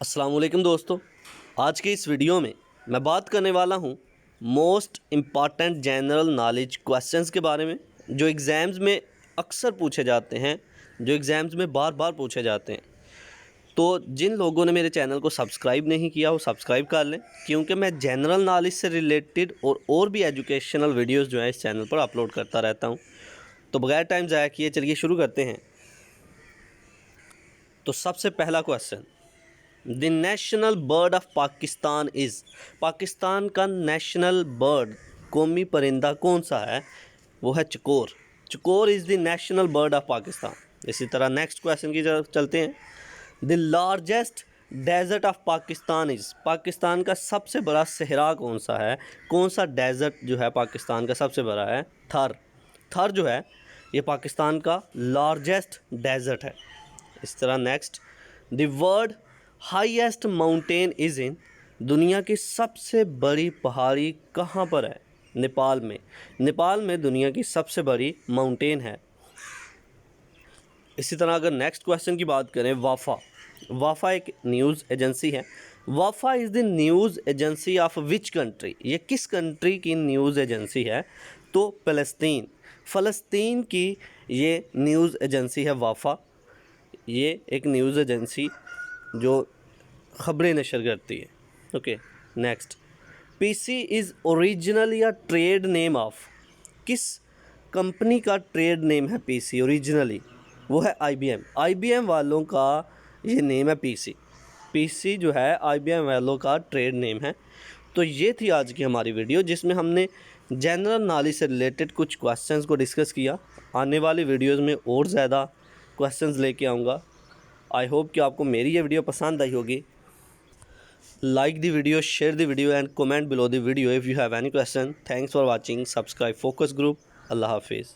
अस्सलाम वालेकुम दोस्तों, आज के इस वीडियो में मैं बात करने वाला हूँ most important general knowledge questions के बारे में जो एग्ज़ाम्स में अक्सर पूछे जाते हैं, जो एग्ज़ाम्स में बार बार पूछे जाते हैं। तो जिन लोगों ने मेरे चैनल को सब्सक्राइब नहीं किया वो सब्सक्राइब कर लें, क्योंकि मैं जनरल नॉलेज से रिलेटेड और भी एजुकेशनल वीडियोज़ जो है इस चैनल पर अपलोड करता रहता हूँ। तो बगैर टाइम ज़ाया किए चलिए शुरू करते हैं। तो सबसे पहला question, the national bird of Pakistan is, Pakistan का नेशनल बर्ड कौमी परिंदा कौन सा है? वो है चकोर। Chakor is the national bird of Pakistan. इसी तरह नेक्स्ट क्वेश्चन की तरफ चलते हैं। The largest desert of Pakistan is, Pakistan का सबसे बड़ा सहरा कौन सा है? कौन सा डेजर्ट जो है पाकिस्तान का सबसे बड़ा है? थर। थर जो है ये पाकिस्तान का लार्जेस्ट डेजर्ट है। इस तरह next, the world highest mountain is in, दुनिया की सबसे बड़ी पहाड़ी कहाँ पर है? नेपाल में। नेपाल में दुनिया की सबसे बड़ी माउंटेन है। इसी तरह अगर नेक्स्ट क्वेश्चन की बात करें, वाफा। वाफा एक न्यूज़ एजेंसी है। वाफा is the news agency of which country, ये किस कंट्री की न्यूज़ एजेंसी है? तो फ़लस्तीन। फ़लस्तीन की ये न्यूज़ एजेंसी है वाफा। ये एक न्यूज़ एजेंसी जो ख़बरें नशर करती है। Okay next, PC is originally a trade name of, किस कंपनी का ट्रेड नेम है पीसी ओरिजिनली? वो है आईबीएम। आईबीएम वालों का ये नेम है पीसी। पीसी जो है आईबीएम वालों का ट्रेड नेम है। तो ये थी आज की हमारी वीडियो जिसमें हमने जनरल नॉलेज से रिलेटेड कुछ क्वेश्चंस को डिस्कस किया। आने वाली वीडियोज़ में और ज़्यादा क्वेश्चंस लेके आऊँगा। आई होप कि आपको मेरी ये वीडियो पसंद आई होगी। Like the video, share the video and comment below the video if you have any question. Thanks for watching. Subscribe Focus Group. Allah Hafiz.